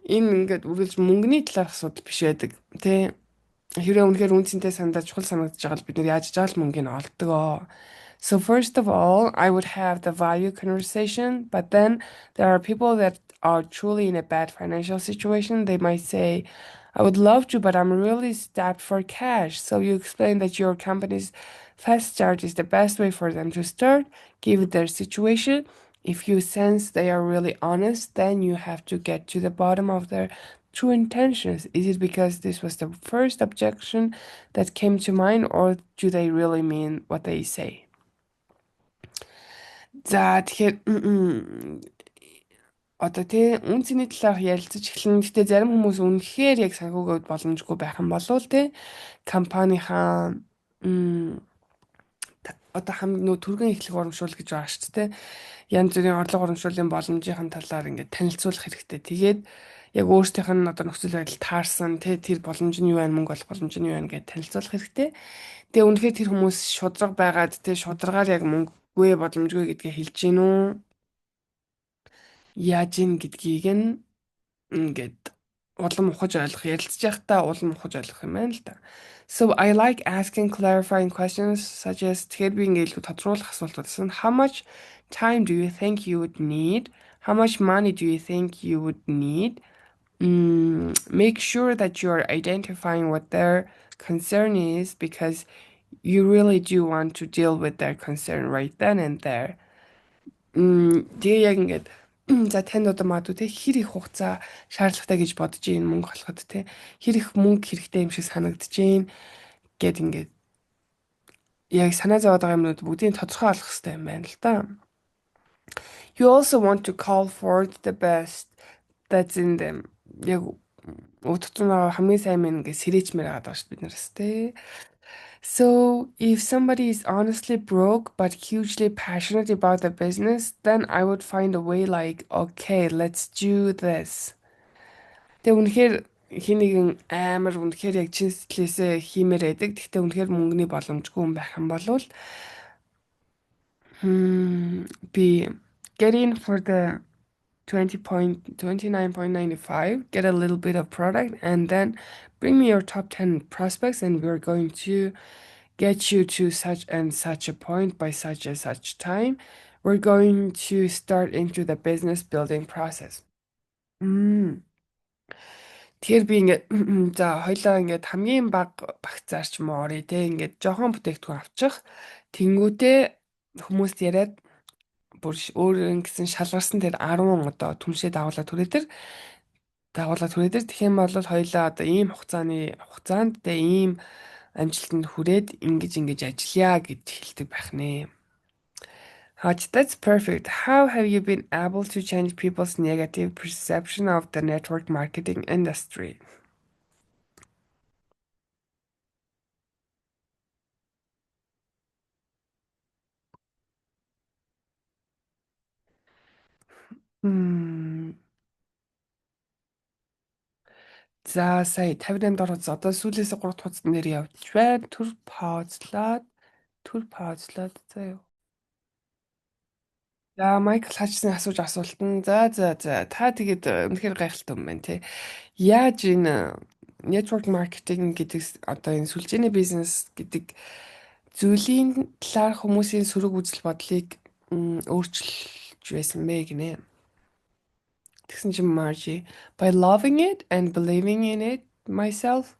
энэ ингээд үргэлж мөнгөний талаарх асуудал биш байдаг. Тэ хэрвээ үнэхээр үнцэнтэй санагдаж чухал санагдаж байгаа бол бид нэр яаж жаал мөнгөний олдгоо. So first of all, I would have the value conversation, but then there are people that are truly in a bad financial situation. They might say, I would love to, but I'm really strapped for cash. So you explain that your company's fast start is the best way for them to start, given their situation. If you sense they are really honest, then you have to get to the bottom of their true intentions. Is it because this was the first objection that came to mind, or do they really mean what they say? За тэгэхээр одоо тий үн цэний талаар ярилцаж эхлэн. Гэтэ зарим хүмүүс үнэхээр яг санхүүгээд боломжгүй байх юм болов тий компанийнхаа одоо нөө түргэн эхлэх урамшуул гэж байгаа шүү дээ. Янз бүрийн орлого урамшууллын боломжийн талаар ингээд танилцуулах хэрэгтэй. Тэгээд яг өөрсдийнх нь одоо нөхцөл байдал таарсан тэр боломж нь юу байна, мөнгө олох боломж нь юу байна гэдээ танилцуулах хэрэгтэй. Тэгээ үнэхээр тэр хүмүүс шудраг байгаад шударгаар яг мөнгөгүй боломжгүй гэдгээ хэлж гин үү? Яаж ийн гэдгийг нь ингээд улам ухаж ойлгох, ярилцж байхдаа улам ухаж ойлгох юм байна л да. So I like asking clarifying questions such as тэгэхээр би ингээд илүү тодруулах асуултууд гэсэн. How much time do you think you would need? How much money do you think you would need? Make sure that you are identifying what their concern is because you really do want to deal with their concern right then and there. Тэгээ яг ингээд за танд одоо магадгүй те хэр их хугацаа шаардлагатай гэж бодож ийн мөнгө олоход те хэр их мөнгө хэрэгтэй юм шиг санагдаж ийн гэд ингээд яг санаа зовоод байгаа юмнууд бүгдийг тодорхой олох хэрэгтэй юм байна л да. You also want to call for the best that's in them. Яг утгацсан байгаа хамгийн сайн мэн гэж сэрээчмээр байгаа даа шүү бид нараас те. So, if somebody is honestly broke but hugely passionate about the business, then I would find a way like, okay, let's do this. Тэгээ үнэхээр хин нэгэн амар үнэхээр яг чин сэтгэлээсээ хиймээр байдаг. Гэхдээ үнэхээр мөнгөний боломжгүй юм байх юм бол be get in for the 29.95, get a little bit of product, and then bring me your top 10 prospects, and we're going to get you to such and such a point by such and such time. We're going to start into the business building process. Тэгэхээр би ингээд за хоёлаа ингээд хамгийн бага багцаар ч юм уу орё те ингээд жоохон бүтээгдэхүүн авчих. Тэнгүүтээ хүмүүст яриад бүр өөр ингэсэн шалгарсан тэр 10 одоо түншээ дагуулад түрээ тэр тэгэх юм бол хоёлаа одоо ийм хугацаанд тэ ийм амжилтанд хүрээд ингэж ажиллая гэж хэлдэг байх нэ. Haj, that's perfect. How have you been able to change people's negative perception of the network marketing industry? Hmm. За сая 58 дор хуц одоо сүүлээс 3 дахь хуцад нэр явж байна. Түр паузлаад за юу. За Майкл Хачсны асууж асуулт нь за та тэгээд үнэхээр гайхалтай юм байна те. Яаж энэ network marketing гэдэг одоо энэ сүлжээний бизнес гэдэг зүйлийн талаар хүмүүсийн сөрөг үзэл бодлыг өөрчилж байсан бэ гинэ. Тэгсэн чинь Margie, by loving it and believing in it myself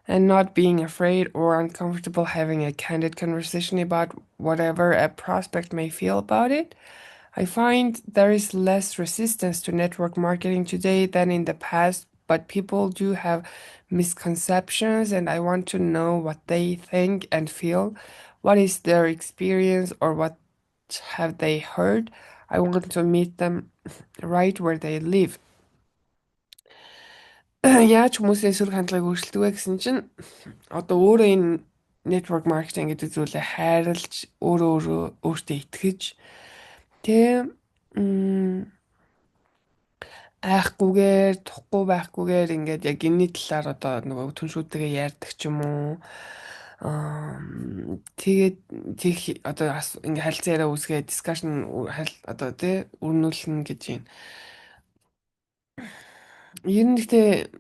and not being afraid or uncomfortable having a candid conversation about whatever a prospect may feel about it, I find there is less resistance to network marketing today than in the past, but people do have misconceptions, and I want to know what they think and feel. What is their experience or what have they heard? I want to meet them right where they live. Яаж хүмүүсийн сөрөг хандлагыг өөрчилдөг вэ гэсэн чинь одоо өөрөө энэ network marketing гэдэг зүйлээ хайрлаж өөрөө өөртөө итгэж тэ айхгүйгээр тухгүй байхгүйгээр ингээд яг энэний талаар одоо нөгөө түншүүдтэйгээ ярьдаг ч юм уу. Тэгээд тэг одоо ингээ харилцаа яриа үүсгээ дискшн одоо тий өрнүүлнэ гэж юм. Ер нь гэхдээ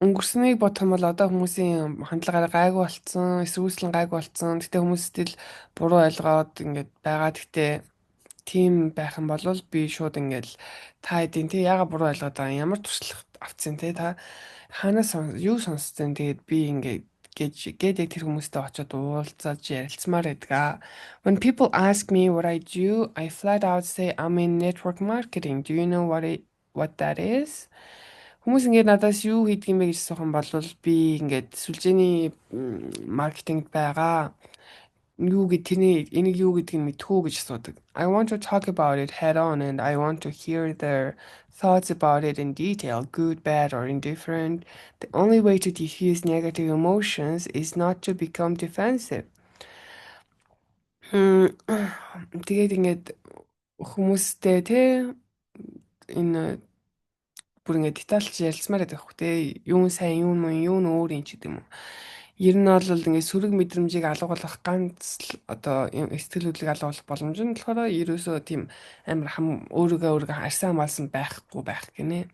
өнгөрснийг бодох юм бол одоо хүмүүсийн хандлагаараа гайгүй болцсон, эсвүүцлэн гайгүй болцсон. Гэтэ хүмүүс still буруу ойлгоод ингээд байгаа. Гэтэ тийм байх юм бол би шууд ингээл та хэдийн тий яга буруу ойлгоод байгаа ямар туршлага авцсан тий та ханаас юу сонсцсон тэгээд би ингээд гээд яг тэр хүмүүстэй очиод уулзаж ярилцмаар байдаг. When people ask me what I do, I flat out say I'm in network marketing. Do you know what that is? Хүмүүс ингээд надаас юу хийдэг юм бэ гэж асуух юм бол би ингээд сүлжээний маркетингд байгаа. Юу гэд тэрний энийг юу гэдгийг мэдхүү гэж асуудаг. I want to talk about it head on and I want to hear their thoughts about it in detail, good, bad or indifferent. The only way to diffuse negative emotions is not to become defensive. Тэгээд ингээд хүмүүстэй те энэ бүр ингээд детальч ярилцмаар байдаг хөх те юу нь сайн юу нь муу юу нь өөр юм ч гэдэг юм уу. Ер нь бол ингээд сөрөг мэдрэмжийг алгуулах ганц одоо сэтгэл хөдлөлийг алгуулах боломж нь болохоор ерөөсөө тийм амар өөрийгөө арьсан хамаалсан байхгүй байх гинэ.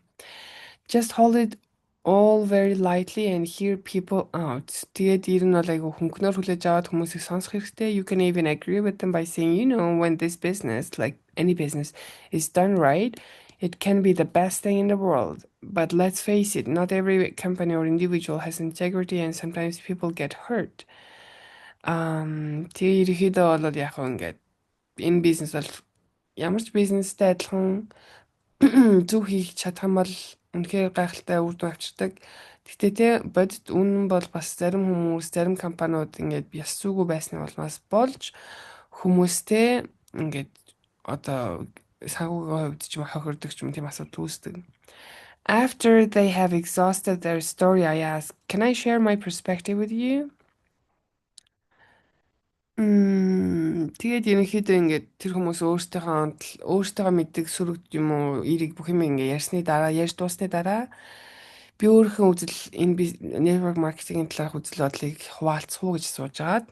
Just hold it all very lightly and hear people out. Тэгээд ер нь бол айгу хөнгөнөр хүлээж аваад хүмүүсийг сонсох хэрэгтэй. You can even agree with them by saying, you know, when this business, like any business, is done right, it can be the best thing in the world. But let's face it, not every company or individual has integrity and sometimes people get hurt. Тэгээ ерөөхдөө бол яг хөө ингээд энэ бизнес бол ямар ч бизнестэй адилхан зөв хийх чадах юм бол үнэхээр гайхалтай үр дүн авчирдаг. Гэхдээ те бодит үнэн бол бас зарим хүмүүс, зарим компаниуд ингээд яс зүгүү байсны улмаас болж хүмүүстэй ингээд одоо санхүүгийн хувьд ч юм хохирдог ч юм тийм асуудал үүсдэг. After they have exhausted their story, I ask, can I share my perspective with you? Тэгээд ерөнхийдөө ингээд тэр хүмүүс өөртөө мэддэг сөрөг юм уу, эерэг бүх юм ингээд ярьж дуусны дараа би өөрийнхөө үзэл энэ network marketing-ийн талаарх үзэл бодлыг хуваалцах уу гэж сууж агаад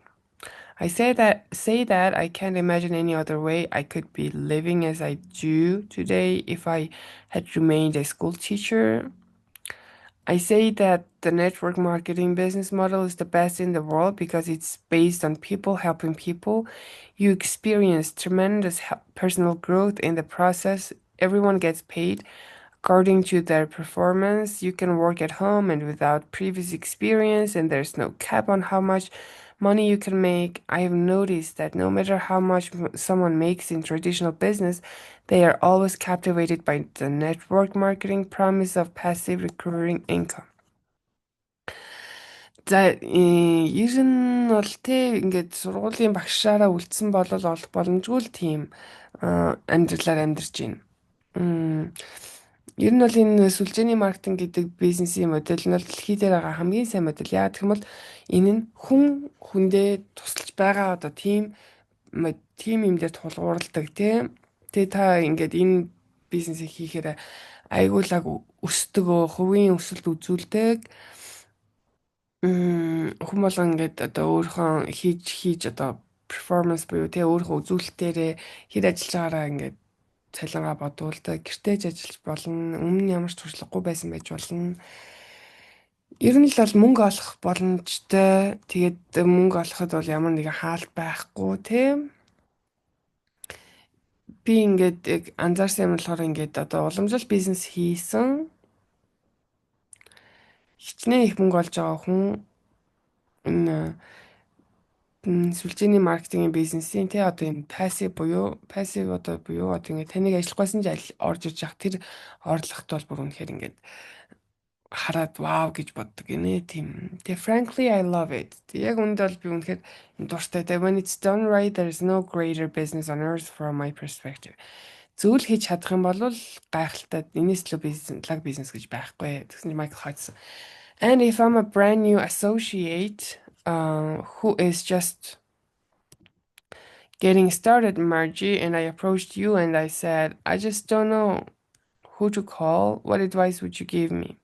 I say that I can't imagine any other way I could be living as I do today if I had remained a school teacher. I say that the network marketing business model is the best in the world because it's based on people helping people. You experience tremendous personal growth in the process. Everyone gets paid according to their performance. You can work at home and without previous experience, and there's no cap on how much money you can make. I have noticed that no matter how much someone makes in traditional business, they are always captivated by the network marketing promise of passive recurring income. За ер нь бол те ингээд сургуулийн багшаараа үлдсэн болол олох боломжгүй л тийм амьдралаар амьдарч байна. М, Ер нь бол энэ сүлжээний маркетинг гэдэг бизнесийн модель нь бол дэлхий дээр байгаа хамгийн сайн модель. Яагаад гэх юм бол энэ нь хүн хүндээ тусалж байгаа одоо тийм юм дээр тулгуурладаг тийм. Тэгээ та ингээд энэ бизнесийг хийхээр айгуулаг өсдөг, хувийн өсөлт үзүүлдэг. Хүн болгон ингээд одоо өөрийнхөө хийж одоо перформанс буюу тэгээ өөрийнхөө үзүүлэлтээрээ хэр ажиллаж байгаараа ингээд цалингаа бодвол гэртеж ажиллаж болно. Өмнө нь ямар ч туршлагагүй байсан байж болно. Ер нь л бол мөнгө олох боломжтой. Тэгээд мөнгө олоход бол ямар нэгэн хаалт байхгүй тийм. Би ингээд яг анзаарсан юм болохоор ингээд одоо уламжлалт бизнес хийсэн хичнээн их мөнгө олж байгаа хүн энэ сүлжээний маркетингийн бизнесийн тий одоо юм пассив одоо буюу одоо ингээд таныг ажиллахгүйсэн ч орж иж явах тэр орлогот бол бүр үнэхээр ингээд хараад вау гэж боддог гинэ тийм. Тэгээ frankly I love it. Яг үүнд бол би үнэхээр дуртай. Тэгээ when it's done right there is no greater business on earth from my perspective. Зөвл хийж чадах юм бол гайхалтай энэс л бизнес гэж байхгүй. Тэгсэн чинь Michael Hudson. And if I'm a brand new associate who is just getting started, Margie, and I approached you and I said, I just don't know who to call. What advice would you give me?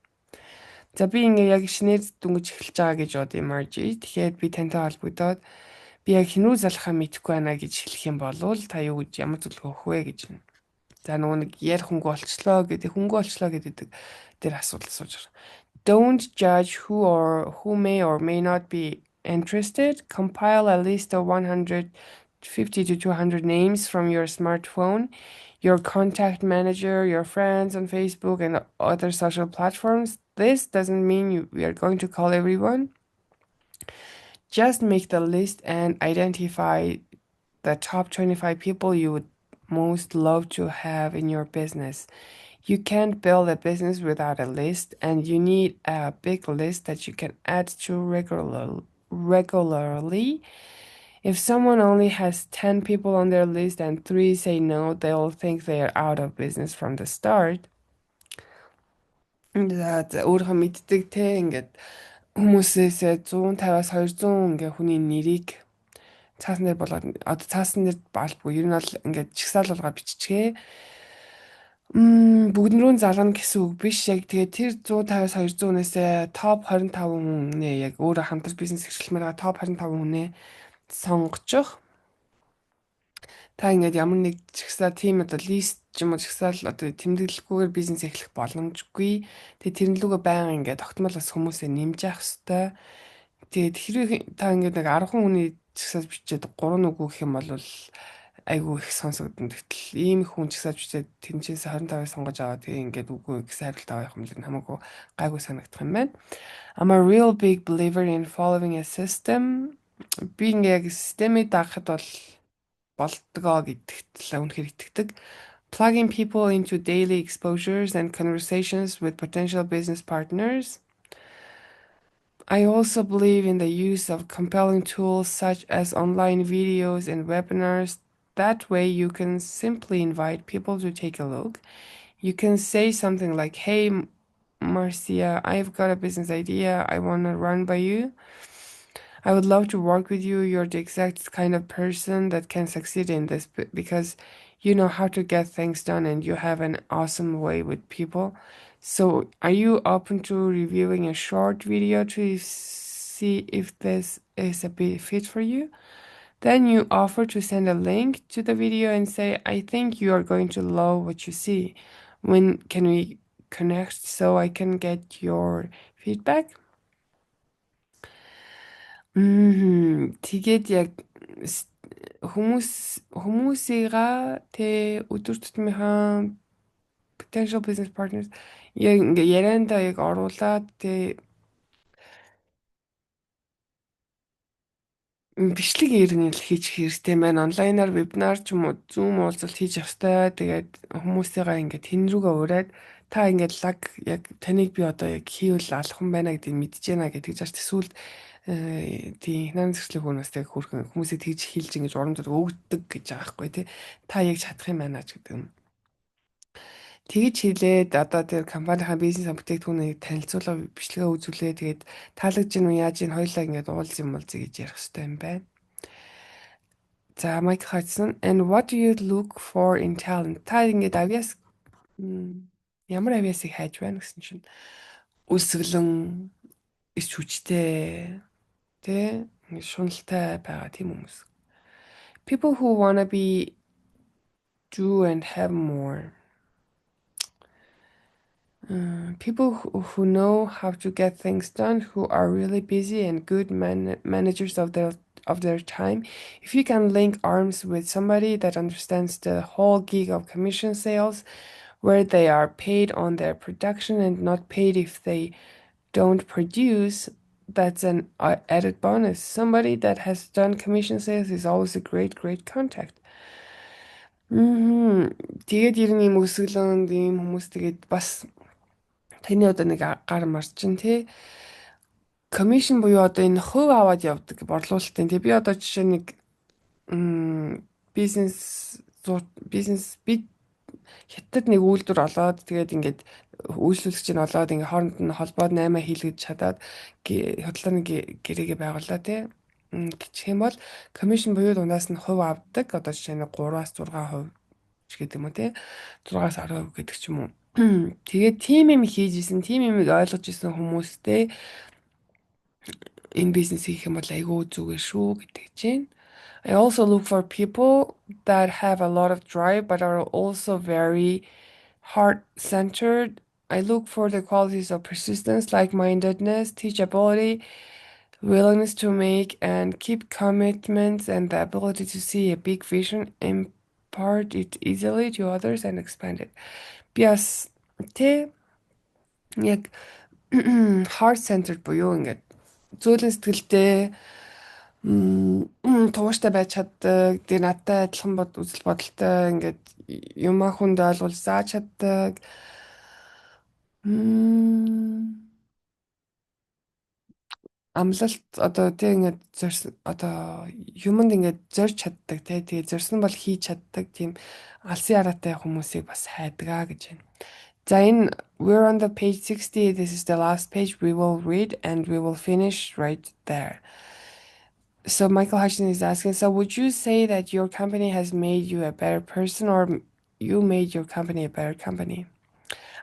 За би ингээ яг шинээр дүнгиж эхэлж байгаа гэж бодъё Margie. Тэгэхээр би тантай холбогдоод би яг хинүү залхаа мэдэхгүй байна гэж хэлэх юм бол та юу гэж ямар зөвлөгөө өгөх вэ гэж байна. За нөгөө нэг ярих хөнгө болчлоо гэдэг дээр асуудал сууж байгаа. Don't judge who may or may not be interested. Compile a list of 150 to 200 names from your smartphone, your contact manager, your friends on Facebook and other social platforms. This doesn't mean we are going to call everyone. Just make the list and identify the top 25 people you would most love to have in your business. You can't build a business without a list, and you need a big list that you can add to regularly. If someone only has 10 people on their list and 3 say no, they'll think they are out of business from the start. За өөрийнхөө мэддэг те ингээд хүмүүсээс 150-аас 200 ингээ хүний нэрийг цаасан дээр болоод одоо цаасан дээр балбгүй ер нь бол ингээд чагсаал болгоод биччихээ. Бүгд нь залгана гэсэн үг биш. Яг тэгээ тэр 150-аас 200 хүнээсээ топ 25 хүнээ яг өөрөө хамтарч бизнес эрхлэмээр байгаа топ 25 хүнээ сонгочих. Та ингээд ямар нэг чагсаа тийм одоо лист ч юм уу чагсаал одоо тэмдэглэлгүйгээр бизнес эхлэх боломжгүй. Тэгээ тэрэн лүгөө байнга ингээд тогтмол бас хүмүүсээ нэмж явах хэвээр. Тэгээд хэрвээ та ингээд нэг 10 хүний чагсаал бичээд 3 нүгүү гэх юм бол айгүй их сонсогдсон. Тэгтэл ийм их хүн чагсаал бичээд тэнцээс 25-ыг сонгож аваад тэгээ ингээд үгүй гэсэн хариулт авах юм л хамаагүй гайгүй санагдах юм байна. I'm a real big believer in following a system. Би ингээд системийг дагахад бол болдгоо гэдэгт л үнэхээр итгэдэг. Plugging people into daily exposures and conversations with potential business partners. I also believe in the use of compelling tools such as online videos and webinars. That way you can simply invite people to take a look. You can say something like, hey, Marcia, I've got a business idea I want to run by you. I would love to work with you. You're the exact kind of person that can succeed in this because you know how to get things done and you have an awesome way with people. So, are you open to reviewing a short video to see if this is a bit fit for you? Then you offer to send a link to the video and say, I think you are going to love what you see. When can we connect so I can get your feedback? Тэгээд яг хүмүүсийгаа тэ өдөр тутмынхаа potential business partners яг ингээ ярианда яг оруулаад тэ бичлэг иргэнэл хийчих хэрэгтэй байна. Онлайнаар вебинар ч юм уу Zoom уулзалт хийж явах хэрэгтэй. Тэгээд хүмүүсийгаа ингээ тэн рүүгээ ураад Та ингээд лаг яг таныг би одоо яг хийвэл алхан байна гэдгийг мэдж байна гэдэг жааш тэсүүл тийм хинан зэрэглэх хүнээс тэг хүрхэн хүмүүсийг тэгж хийлж ингэж урам зориг өгдөг гэж байгаа байхгүй тий. Та яг чадах юм байна ч гэдэг юм. Тэгж хэлээд одоо тэр компанийн бизнес бүтээгдэхүүнийг танилцуулга бичлэгээ үзүүлээ. Тэгээд таалагдж гин үү яаж ийн хоёлаа ингээд уулз юм бол гэж ярих хэрэгтэй юм байна. За Майкл Хадсон and what do you look for in talent? Та ингээд авьяас ямар авьяасыг хайж байна гэсэн чинь өсөглөн иш хүчтэй тэ ингээд шуналтай байгаа тийм хүмүүс. People who wanna be do and have more. People who know how to get things done, who are really busy and good managers of their time. If you can link arms with somebody that understands the whole gig of commission sales, where they are paid on their production and not paid if they don't produce, that's an added bonus. Somebody that has done commission sales is always a great contact. Тэгээд ер нь юм өсөглөн ийм хүмүүс тэгээд бас таны одоо нэг гар марч чинь тий commission буюу одоо энэ хувь аваад явдаг борлуулалтын тий би одоо жишээ нэг бизнес бизнес би хятад нэг үйлдвэр олоод тэгээд ингээд үйлчлүүлэгч нь олоод ингээд хооронд нь холбоод 8 хийлгэж чадаад хөдөлгөөний гэрээгээ байгууллаа тий гэх юм бол commission буюу дундаас нь хувь авдаг одоо жишээ нь 3-аас 6% ч гэдэг юм уу тий 6-аас 10% гэдэг ч юм уу. Тэгээд тим юм хийжсэн, тим юмыг ойлгож исэн хүмүүстэй энэ бизнес хийх юм бол айгүй зүгээр шүү гэдэг чинь. I also look for people that have a lot of drive but are also very heart-centered. I look for the qualities of persistence, like-mindedness, teachability, willingness to make and keep commitments, and the ability to see a big vision, impart it easily to others, and expand it. Yes, тэ яг heart-centered буюу ингээд зөөлөн сэтгэлтэй тууштай байж чаддаг. Тэгээ надтай адилхан үзэл бодолтой ингээд юмаа хүнд ойлгуулж зааж чаддаг. Амлалт одоо тийм ингээд зорьсон одоо юмд ингээд зорж чаддаг тий. Тэгээ зорьсон бол хийж чаддаг тийм алсын хараатай хүмүүсийг бас хайдаг аа гэж байна. За энэ we're on the page 60. This is the last page we will read and we will finish right there. So Michael Hutchins is asking, so would you say that your company has made you a better person or you made your company a better company?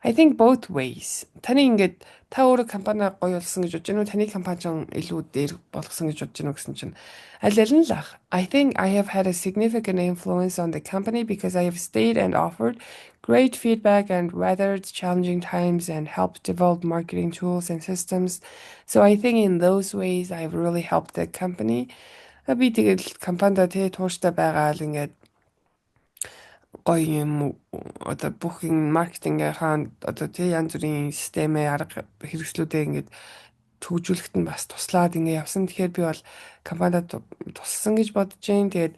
I think both ways. Таны ингээд та өөрөө компани гоё болсон гэж бодож байна уу? Таны компани ч илүү дээр болгосон гэж бодож байна уу гэсэн чинь аль аль нь л ах. I think I have had a significant influence on the company because I have stayed and offered great feedback and weathered challenging times and helped develop marketing tools and systems. So I think in those ways I've really helped the company. Би тэгэл компанид тий тууштай байгаа л ингээд гоё юм одоо бүх маркетингийнхаа одоо тий янз бүрийн системээ арга хэрэгслүүдээ ингээд төгжүүлэхэд нь бас туслаад ингээд явсан. Тэгэхээр би бол компанид туссан гэж бодож байна. Тэгээд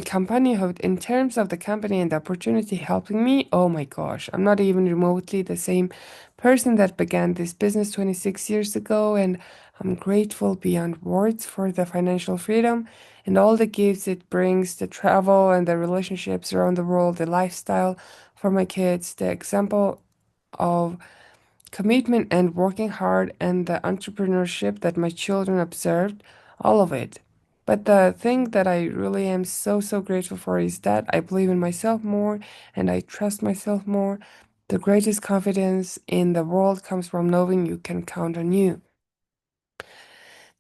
company хувьд in terms of the company and the opportunity helping me, oh my gosh, I'm not even remotely the same person that began this business 26 years ago, and I'm grateful beyond words for the financial freedom and all the gifts it brings, the travel and the relationships around the world, the lifestyle for my kids, the example of commitment and working hard, and the entrepreneurship that my children observed, all of it. But the thing that I really am so grateful for is that I believe in myself more and I trust myself more. The greatest confidence in the world comes from knowing you can count on you.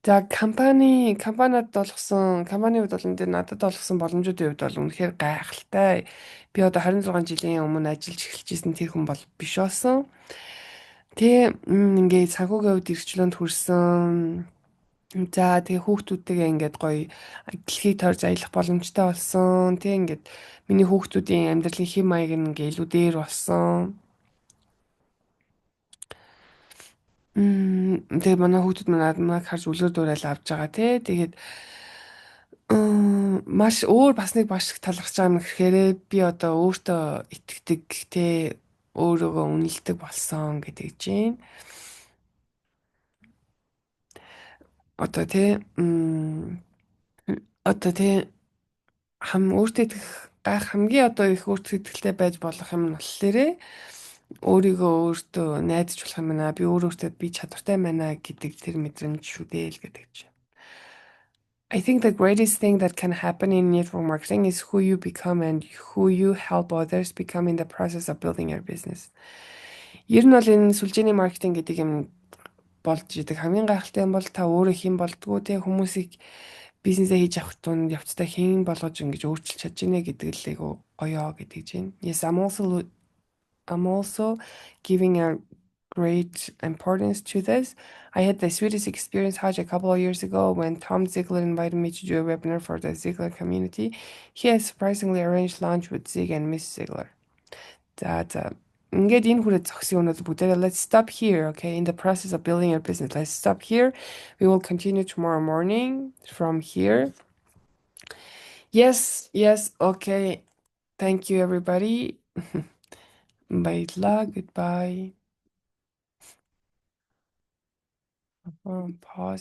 За компаниуд компанийн хувьд бол энэ надад олгосон боломжуудын хувьд бол үнэхээр гайхалтай. Би одоо 26 жилийн өмнө ажиллаж эхэлжсэн тэр хүн бол биш болсон. Тэгээ ингээд санхүүгийн хувьд эрхчлөөнд хүрсэн. За тэгээ хүүхдүүдтэйгээ ингээд гоё дэлхийг тойрж аялах боломжтой болсон. Тэг ингээд миний хүүхдүүдийн амьдралын хэм маяг нь ингээд илүү дээр болсон. Тэгээ манай хүүхдүүд манайг харж үлгэр дуурайл авч байгаа тий. Тэгээд маш өөр бас нэг маш их талархаж байгаа юм гэхээр би одоо өөртөө итгэдэг тий өөрийгөө үнэлдэг болсон гэдэг чинь. Одоо тий одоо тий өөртөө итгэх хамгийн одоо их өөртөө итгэлтэй байж болох юм нь болохоор өөрийгөө өөртөө найдаж болох юм байна. Би өөртөө би чадвартай байна гэдэг тэр мэдрэмж шүү дээ л гэдэг чинь. I think the greatest thing that can happen in network marketing is who you become and who you help others become in the process of building your business. Ер нь бол энэ сүлжээний маркетинг гэдэг юм болж идэг хамгийн гайхалтай юм бол та өөрөө хэн болдгоо те хүмүүсийг бизнесээ хийж авах тунд явцдаа хэн болгож ингэж өөрчилж чадж ийнэ гэдэг л айгу оёо гэдэг чинь. Yes, I'm also giving a great importance to this. I had the sweetest experience Hajj a couple of years ago when Tom Ziegler invited me to do a webinar for the Ziegler community. He has surprisingly arranged lunch with Zig and Miss Ziegler. За ингээд энэ хүрээ зогсон юмнууд бүгдээ let's stop here, okay? In the process of building your business, let's stop here. We will continue tomorrow morning from here. Yes, okay. Thank you, everybody. Bye, goodbye. Pause.